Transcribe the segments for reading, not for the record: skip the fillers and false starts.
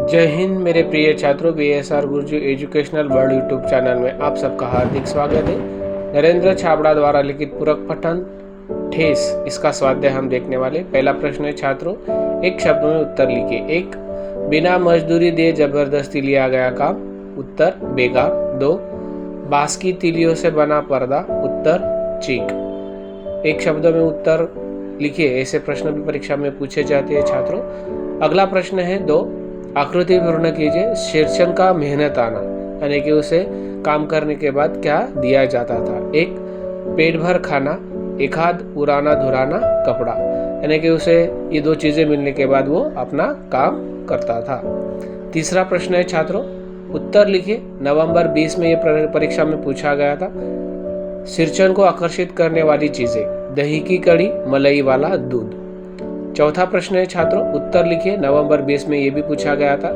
जय हिंद मेरे प्रिय छात्रों, BSR गुरुजी एजुकेशनल वर्ल्ड यूट्यूब चैनल में आप सबका हार्दिक स्वागत है। नरेंद्र छाबड़ा द्वारा लिखित पूरक पठन ठेस, इसका स्वाध्याय हम देखने वाले। पहला प्रश्न है छात्रों, एक शब्द में उत्तर लिखिए। एक, बिना मजदूरी दिए जबरदस्ती लिया गया काम। उत्तर बेगार। दो, बांस की तीलियों से बना पर्दा। उत्तर चीक। एक शब्द में उत्तर लिखिए, ऐसे प्रश्न भी परीक्षा में पूछे जाते हैं छात्रों। अगला प्रश्न है दो, आकृति पूर्ण कीजिए। शीर्षक का मेहनत आना, यानी कि उसे काम करने के बाद क्या दिया जाता था। एक, पेट भर खाना। एक आध पुराना धुराना कपड़ा, यानी कि उसे ये दो चीजें मिलने के बाद वो अपना काम करता था। तीसरा प्रश्न है छात्रों, उत्तर लिखिए। नवंबर 20 में ये परीक्षा में पूछा गया था। शीर्षक को आकर्षित करने वाली चीजें, दही की कड़ी, मलाई वाला दूध। चौथा प्रश्न है छात्रों, उत्तर लिखिए। नवंबर 20 में यह भी पूछा गया था।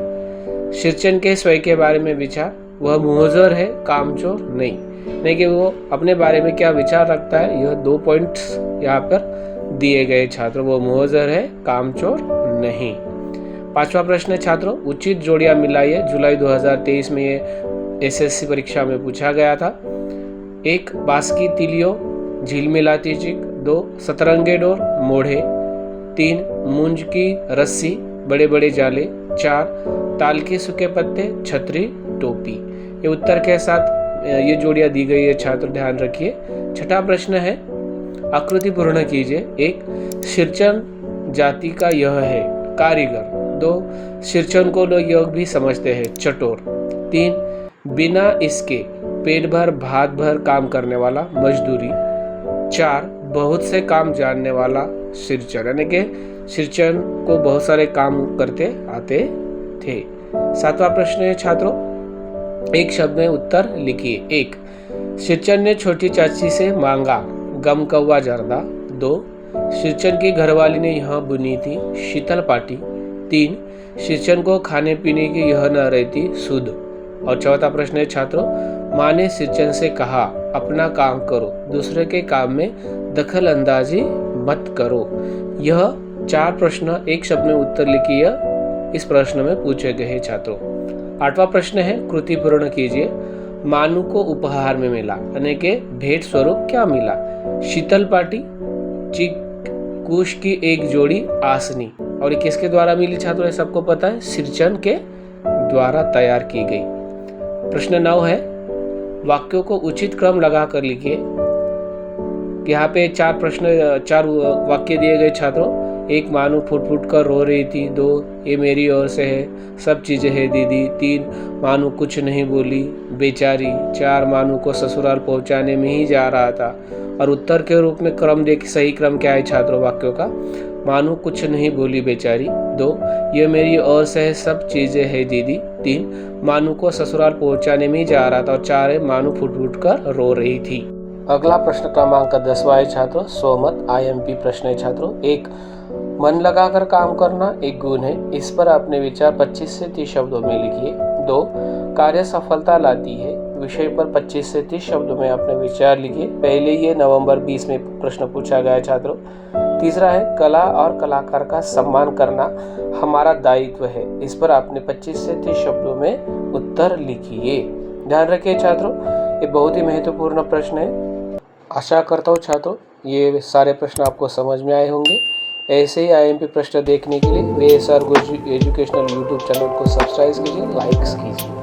शीर्षक के स्वयं के बारे में विचार, वह मुहजर है, कामचोर नहीं कि वो अपने बारे में क्या विचार रखता है। यह 2 पॉइंट्स यहाँ पर दिए गए छात्रों, वो मुहजर है, कामचोर नहीं। पांचवा प्रश्न है छात्रों, उचित जोड़ियां मिलाइए। जुलाई 2023 में ये SSC परीक्षा में पूछा गया था। एक, बांस की तीलियों, झिलमिलाती चिक। दो, सतरंगे डोर, मोढ़े। तीन, मूंज की रस्सी, बड़े बड़े जाले। चार, ताल के सूखे पत्ते, छतरी, टोपी। ये उत्तर के साथ ये जोड़ियां दी गई है छात्र, ध्यान रखिए। छठा प्रश्न है, आकृति पूर्ण कीजिए। एक, शीर्षक जाति का यह है, कारीगर। दो, शीर्षक को लोग योग भी समझते हैं, चटोर। तीन, बिना इसके पेट भर भात भर काम करने वाला, मजदूरी। चार, बहुत से काम जानने वाला, शीर्षक, यानी कि शीर्षक को बहुत सारे काम करते आते थे। सातवां प्रश्न है छात्रों, एक शब्द में उत्तर लिखिए। एक, शीर्षक ने छोटी चाची से मांगा, गम कौवा जर्दा। दो, शीर्षक की घरवाली ने यह बुनी थी, शीतल पाटी। तीन, शीर्षक को खाने पीने की यह न रहती, सुध। और चौथा प्रश्न है छात्रों, माँ ने शीर्षक से कहा, अपना काम करो, दूसरे के काम में दखल अंदाजी मत करो। यह 4 प्रश्न एक शब्द में उत्तर लिखिए, इस प्रश्न में पूछे गए हैं छात्रों। आठवां प्रश्न है, कृति पूर्ण कीजिए। मानू को उपहार में मिला, यानी कि भेंट स्वरूप क्या मिला। शीतल पाटी, चिकूश की एक जोड़ी आसनी। और ये किसके द्वारा मिली छात्रों, सबको पता है, शीर्षक के द्वारा तैयार की गई। प्रश्न 9 है, वाक्यों को उचित क्रम लगाकर लिखिए। यहाँ पे 4 वाक्य दिए गए छात्रों। एक, मानू फुट फुट कर रो रही थी। दो, ये मेरी ओर से है, सब चीजें है दीदी। तीन, मानू कुछ नहीं बोली, बेचारी। चार, मानू को ससुराल पहुंचाने में ही जा रहा था। और उत्तर के रूप में क्रम देख, सही क्रम क्या है छात्रों वाक्यों का, मानू कुछ नहीं बोली बेचारी। दो, ये मेरी ओर से है, सब चीजें है दीदी। तीन, मानू को ससुराल पहुंचाने में ही जा रहा था। और चार है, मानू फुट फुट कर रो रही थी। अगला प्रश्न क्रमांक 10वां है छात्रों, स्वमत IMP प्रश्न है छात्रों। एक, मन लगाकर काम करना एक गुण है, इस पर अपने विचार 25 से 30 शब्दों में लिखिए। दो, कार्य सफलता लाती है, विषय पर 25 से 30 शब्दों में अपने विचार लिखिए। पहले ये नवंबर 20 में प्रश्न पूछा गया है छात्रों। तीसरा है, कला और कलाकार का सम्मान करना हमारा दायित्व है, इस पर आपने 25 से 30 शब्दों में उत्तर लिखिए। ध्यान रखिए छात्रों, ये बहुत ही महत्वपूर्ण प्रश्न है। आशा करता हूँ छात्रों ये सारे प्रश्न आपको समझ में आए होंगे। ऐसे ही IMP प्रश्न देखने के लिए BSR गुरुजी एजुकेशनल यूट्यूब चैनल को सब्सक्राइब कीजिए, लाइक्स कीजिए।